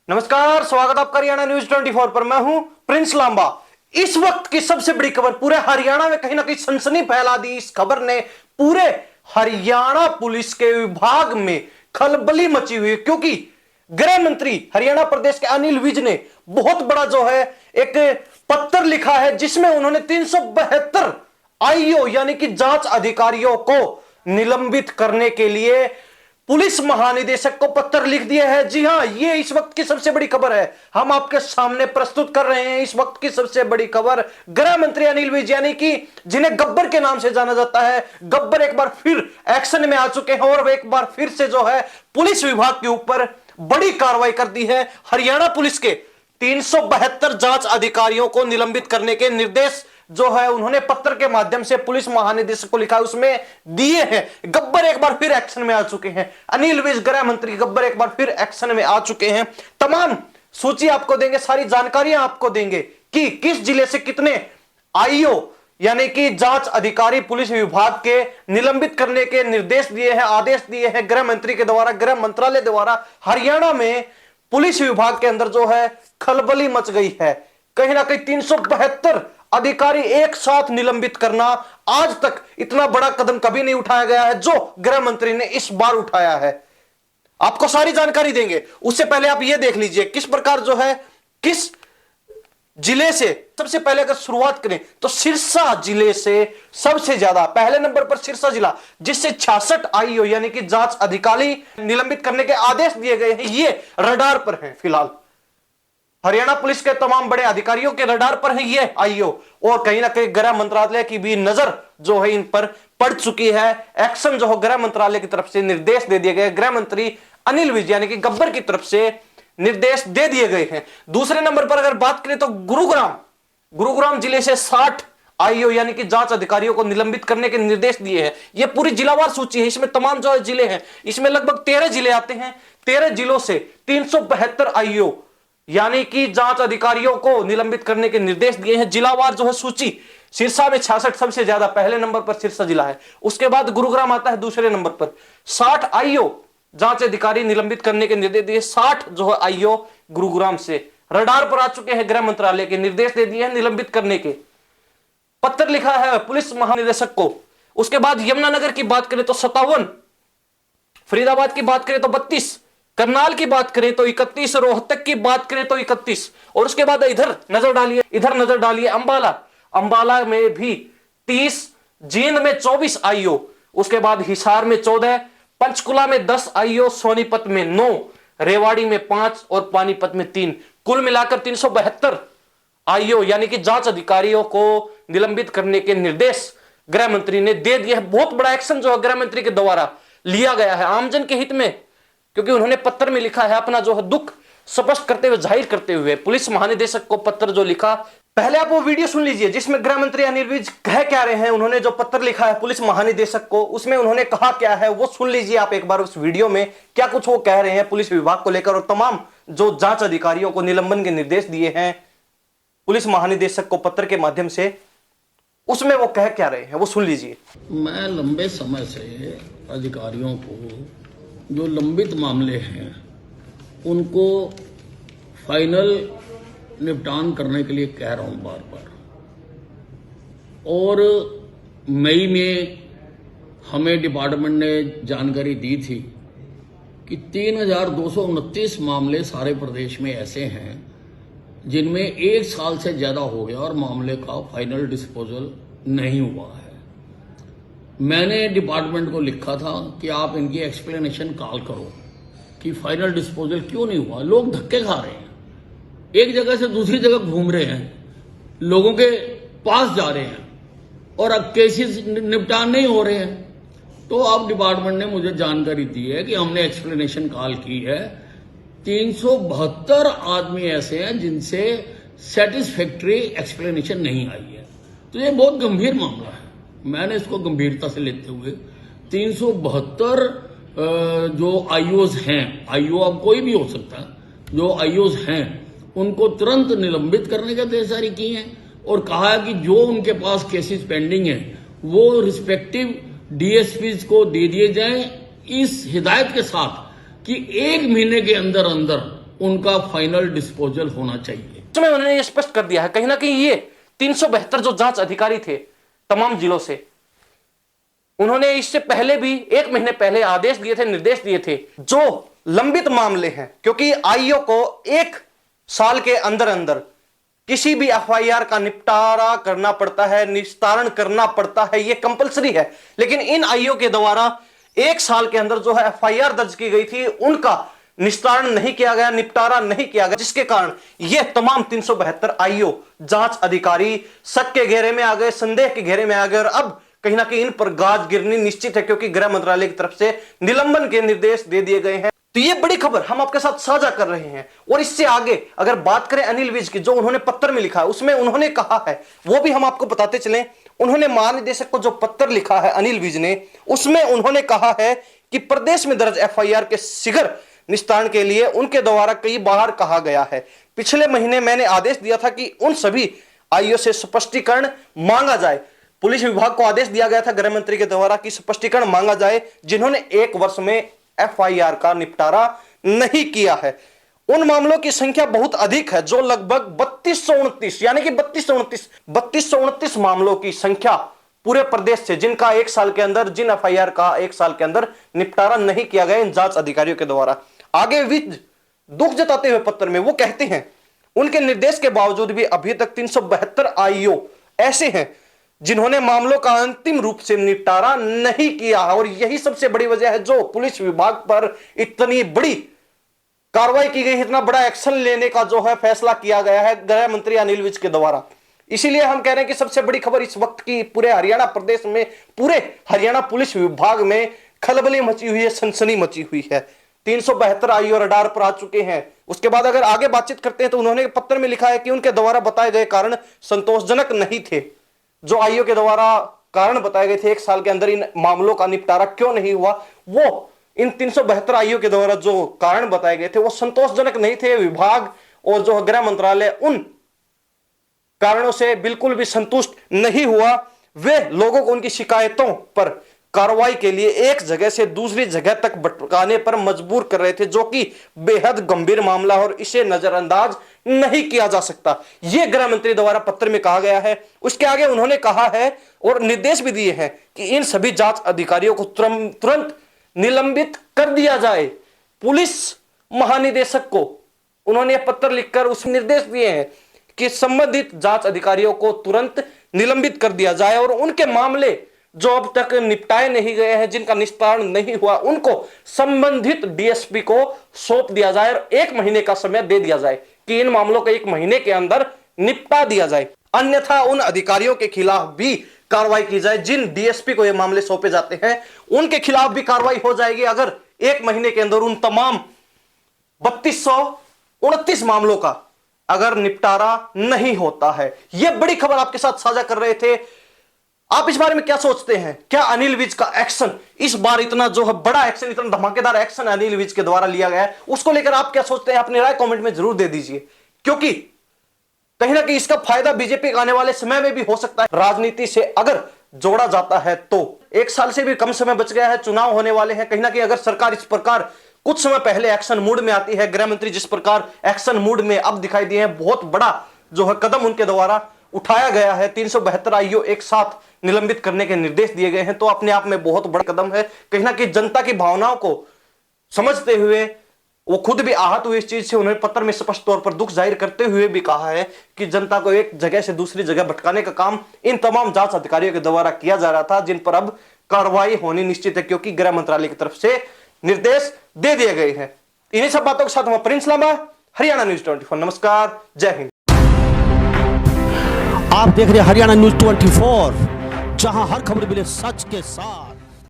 नमस्कार, स्वागत आपका हरियाणा न्यूज 24 पर। मैं हूं प्रिंस लांबा। इस वक्त की सबसे बड़ी खबर, पूरे हरियाणा में कहीं ना कहीं सनसनी फैला दी इस खबर ने। पूरे हरियाणा पुलिस के विभाग में खलबली मची हुई है, क्योंकि गृह मंत्री हरियाणा प्रदेश के अनिल विज ने बहुत बड़ा जो है एक पत्र लिखा है, जिसमें उन्होंने 372 आईओ यानी कि जांच अधिकारियों को निलंबित करने के लिए पुलिस महानिदेशक को पत्र लिख दिया है। जी हां, ये इस वक्त की सबसे बड़ी खबर है, हम आपके सामने प्रस्तुत कर रहे हैं। इस वक्त की सबसे बड़ी खबर, गृह मंत्री अनिल विज यानी कि जिन्हें गब्बर के नाम से जाना जाता है, गब्बर एक बार फिर एक्शन में आ चुके हैं और एक बार फिर से जो है पुलिस विभाग के ऊपर बड़ी कार्रवाई कर दी है। हरियाणा पुलिस के 372 जांच अधिकारियों को निलंबित करने के निर्देश जो है उन्होंने पत्र के माध्यम से पुलिस महानिदेशक को लिखा, उसमें दिए हैं। गब्बर एक बार फिर एक्शन में आ चुके हैं। अनिल विज गृह मंत्री गब्बर एक बार फिर एक्शन में आ चुके हैं। तमाम सूची आपको देंगे, सारी जानकारियां आपको देंगे कि किस जिले से कितने आईओ यानी कि जांच अधिकारी पुलिस विभाग के निलंबित करने के निर्देश दिए हैं, आदेश दिए हैं गृह मंत्री के द्वारा, गृह मंत्रालय द्वारा। हरियाणा में पुलिस विभाग के अंदर जो है खलबली मच गई है। कहीं ना कहीं 372 अधिकारी एक साथ निलंबित करना, आज तक इतना बड़ा कदम कभी नहीं उठाया गया है जो गृह मंत्री ने इस बार उठाया है। आपको सारी जानकारी देंगे। उससे पहले आप यह देख लीजिए किस प्रकार जो है किस जिले से सबसे पहले अगर शुरुआत करें तो सिरसा जिले से सबसे ज्यादा पहले नंबर पर सिरसा जिला, जिससे 66 आईओ यानी कि जांच अधिकारी निलंबित करने के आदेश दिए गए हैं। ये रडार पर हैं फिलहाल, हरियाणा पुलिस के तमाम बड़े अधिकारियों के रडार पर है ये आईओ, और कहीं ना कहीं गृह मंत्रालय की भी नजर जो है इन पर पड़ चुकी है। एक्शन जो है गृह मंत्रालय की तरफ से निर्देश दे दिए गए, गृह मंत्री अनिल विज यानी कि गब्बर की तरफ से निर्देश दे दिए गए हैं। दूसरे नंबर पर अगर बात करें तो गुरुग्राम जिले से 60 आईओ यानी कि जांच अधिकारियों को निलंबित करने के निर्देश दिए हैं। यह पूरी जिलावार सूची है, इसमें तमाम जो जिले हैं, इसमें लगभग 13 जिले आते हैं। 13 जिलों से 372 आईओ यानी कि जांच अधिकारियों को निलंबित करने के निर्देश दिए हैं। जिलावार जो है सूची, सिरसा में 66 सबसे ज्यादा, पहले नंबर पर सिरसा जिला है। उसके बाद गुरुग्राम आता है दूसरे नंबर पर। 60 आईओ जांच अधिकारी निलंबित करने के निर्देश दिए। 60 जो है आईओ गुरुग्राम से रडार पर आ चुके हैं, गृह मंत्रालय के निर्देश दे दिए हैं निलंबित करने के। पत्र लिखा है पुलिस महानिदेशक को। उसके बाद यमुनानगर की बात करें तो 57, फरीदाबाद की बात करें तो 32, करनाल की बात करें तो 31, रोहतक की बात करें तो 31, और उसके बाद इधर नजर डालिए अंबाला में भी 30, जींद में 24 आईओ, उसके बाद हिसार में 14, पंचकुला में 10 आईओ, सोनीपत में 9, रेवाड़ी में 5 और पानीपत में 3, कुल मिलाकर 372 आईओ यानी कि जांच अधिकारियों को निलंबित करने के निर्देश गृह मंत्री ने दे दिए हैं। बहुत बड़ा एक्शन जो है गृह मंत्री के द्वारा लिया गया है आमजन के हित में, क्योंकि उन्होंने पत्र में लिखा है अपना जो है दुख स्पष्ट करते हुए, जाहिर करते हुए पुलिस महानिदेशक को पत्र जो लिखा। पहले आप वो वीडियो सुन लीजिए जिसमें गृह मंत्री अनिल विज कह क्या रहे हैं। उन्होंने जो पत्र लिखा है पुलिस महानिदेशक को, उसमें उन्होंने कहा क्या है वो सुन लीजिए आप एक बार। उस वीडियो में क्या कुछ वो कह रहे हैं पुलिस विभाग को लेकर, और तमाम जो जांच अधिकारियों को निलंबन के निर्देश दिए हैं पुलिस महानिदेशक को पत्र के माध्यम से, उसमें वो कह क्या रहे हैं वो सुन लीजिए। मैं लंबे समय से अधिकारियों को जो लंबित मामले हैं उनको फाइनल निपटान करने के लिए कह रहा हूं बार बार, और मई में हमें डिपार्टमेंट ने जानकारी दी थी कि 3229 मामले सारे प्रदेश में ऐसे हैं जिनमें 1 साल से ज्यादा हो गया और मामले का फाइनल डिस्पोजल नहीं हुआ है। मैंने डिपार्टमेंट को लिखा था कि आप इनकी एक्सप्लेनेशन कॉल करो कि फाइनल डिस्पोजल क्यों नहीं हुआ। लोग धक्के खा रहे हैं, एक जगह से दूसरी जगह घूम रहे हैं, लोगों के पास जा रहे हैं और अब केसेस निपटान नहीं हो रहे हैं। तो अब डिपार्टमेंट ने मुझे जानकारी दी है कि हमने एक्सप्लेनेशन कॉल की है। 372 आदमी ऐसे हैं जिनसे सेटिस्फैक्ट्री एक्सप्लेनेशन नहीं आई है। तो ये बहुत गंभीर मामला है, मैंने इसको गंभीरता से लेते हुए 372 जो आईओज हैं, आईओ अब कोई भी हो सकता है, जो आईओज हैं उनको तुरंत निलंबित करने के आदेश जारी किए हैं और कहा है कि जो उनके पास केसेस पेंडिंग हैं वो रिस्पेक्टिव डीएसपीज को दे दिए जाएं, इस हिदायत के साथ कि 1 महीने के अंदर अंदर उनका फाइनल डिस्पोजल होना चाहिए। इसमें उन्होंने ये स्पष्ट कर दिया है कहीं ना कहीं ये 372 जो जांच अधिकारी थे तमाम जिलों से, उन्होंने इससे पहले भी 1 महीने पहले आदेश दिए थे, निर्देश दिए थे, जो लंबित मामले हैं, क्योंकि आईओ को 1 साल के अंदर अंदर किसी भी एफआईआर का निपटारा करना पड़ता है, निस्तारण करना पड़ता है, यह कंपलसरी है। लेकिन इन आईओ के द्वारा 1 साल के अंदर जो है एफआईआर दर्ज की गई थी उनका निस्तारण नहीं किया गया, निपटारा नहीं किया गया, जिसके कारण यह तमाम 372 आईओ जांच अधिकारी शक के घेरे में आ गए, संदेह के घेरे में आ गए और अब कहीं ना कहीं इन पर गाज गिरनी निश्चित है, क्योंकि गृह मंत्रालय की तरफ से निलंबन के निर्देश दे दिए गए हैं। तो ये बड़ी खबर हम आपके साथ साझा कर रहे हैं। और इससे आगे अगर बात करें अनिल विज की, जो उन्होंने पत्र में लिखा है, उसमें उन्होंने कहा है, वो भी हम आपको बताते चलें। उन्होंने महानिदेशक को जो पत्र लिखा है अनिल विज ने, उसमें उन्होंने कहा है कि प्रदेश में दर्ज एफआईआर के शीघ्र निस्तारण के लिए उनके द्वारा कई बार कहा गया है। पिछले महीने मैंने आदेश दिया था कि उन सभी आईओ से स्पष्टीकरण मांगा जाए। पुलिस विभाग को आदेश दिया गया था गृह मंत्री के द्वारा कि स्पष्टीकरण मांगा जाए, जिन्होंने 1 वर्ष में एफआईआर का निपटारा नहीं किया है। उन मामलों की संख्या बहुत अधिक है, जो लगभग 3229 यानी कि 3229 मामलों की संख्या पूरे प्रदेश से, जिनका 1 साल के अंदर, जिन एफआईआर का 1 साल के अंदर निपटारा नहीं किया गया इन जांच अधिकारियों के द्वारा। आगे विज दुख जताते हुए पत्र में वो कहते हैं, उनके निर्देश के बावजूद भी अभी तक 372 आईओ ऐसे हैं जिन्होंने मामलों का अंतिम रूप से निपटारा नहीं किया है। और यही सबसे बड़ी वजह है जो पुलिस विभाग पर इतनी बड़ी कार्रवाई की गई, इतना बड़ा एक्शन लेने का जो है फैसला किया गया है गृह मंत्री अनिल विज के द्वारा। इसीलिए हम कह रहे हैं कि सबसे बड़ी खबर इस वक्त की पूरे हरियाणा प्रदेश में, पूरे हरियाणा पुलिस विभाग में खलबली मची हुई है, सनसनी मची हुई है। 372 आईओ रडार पर आ चुके हैं। उसके बाद अगर आगे बातचीत करते हैं तो उन्होंने पत्र में लिखा है कि उनके द्वारा बताए गए कारण संतोषजनक नहीं थे। जो आईओ के द्वारा कारण बताए गए थे 1 साल के अंदर इन मामलों का निपटारा क्यों नहीं हुआ, वो इन 372 आईओ के द्वारा जो कारण बताए गए थे वो संतोषजनक नहीं थे। विभाग और जो गृह मंत्रालय उन कारणों से बिल्कुल भी संतुष्ट नहीं हुआ। वे लोगों को उनकी शिकायतों पर कार्रवाई के लिए एक जगह से दूसरी जगह तक भटकाने पर मजबूर कर रहे थे, जो कि बेहद गंभीर मामला और इसे नजरअंदाज नहीं किया जा सकता। यह गृह मंत्री द्वारा पत्र में कहा गया है। उसके आगे उन्होंने कहा है और निर्देश भी दिए हैं कि इन सभी जांच अधिकारियों को तुरंत निलंबित कर दिया जाए। पुलिस महानिदेशक को उन्होंने पत्र लिखकर उस निर्देश दिए हैं कि संबंधित जांच अधिकारियों को तुरंत निलंबित कर दिया जाए और उनके मामले जो अब तक निपटाए नहीं गए हैं, जिनका निस्तारण नहीं हुआ, उनको संबंधित डीएसपी को सौंप दिया जाए और 1 महीने का समय दे दिया जाए कि इन मामलों को 1 महीने के अंदर निपटा दिया जाए। अन्यथा उन अधिकारियों के खिलाफ भी कार्रवाई की जाए जिन डीएसपी को ये मामले सौंपे जाते हैं, उनके खिलाफ भी कार्रवाई हो जाएगी अगर 1 महीने के अंदर उन तमाम 3229 मामलों का अगर निपटारा नहीं होता है। यह बड़ी खबर आपके साथ साझा कर रहे थे। आप इस बारे में क्या सोचते हैं? क्या अनिल विज का एक्शन इस बार इतना जो है बड़ा एक्शन, इतना धमाकेदार एक्शन अनिल विज के द्वारा लिया गया है, उसको लेकर आप क्या सोचते हैं? अपनी राय कमेंट में जरूर दे दीजिए, क्योंकि कहीं ना कहीं इसका फायदा बीजेपी आने वाले समय में भी हो सकता है। राजनीति से अगर जोड़ा जाता है तो 1 साल से भी कम समय बच गया है, चुनाव होने वाले हैं। कहीं ना कहीं अगर सरकार इस प्रकार कुछ समय पहले एक्शन मूड में आती है, गृह मंत्री जिस प्रकार एक्शन मूड में अब दिखाई दिए हैं, बहुत बड़ा जो है कदम उनके द्वारा उठाया गया है। 372 आईओ एक साथ निलंबित करने के निर्देश दिए गए हैं, तो अपने आप में बहुत बड़ा कदम है। कहीं ना कहीं जनता की भावनाओं को समझते हुए वो खुद भी आहत हुए इस चीज से। उन्होंने पत्र में स्पष्ट तौर पर दुख जाहिर करते हुए भी कहा है कि जनता को एक जगह से दूसरी जगह भटकाने का काम इन तमाम जांच अधिकारियों के द्वारा किया जा रहा था, जिन पर अब कार्रवाई होनी निश्चित है, क्योंकि गृह मंत्रालय की तरफ से निर्देश दे दिए गए हैं। इन्हीं सब बातों के साथ मैं प्रिंस लांबा, हरियाणा न्यूज 24। नमस्कार, जय हिंद। आप देख रहे हैं हरियाणा न्यूज 24, जहां हर खबर मिले सच के साथ।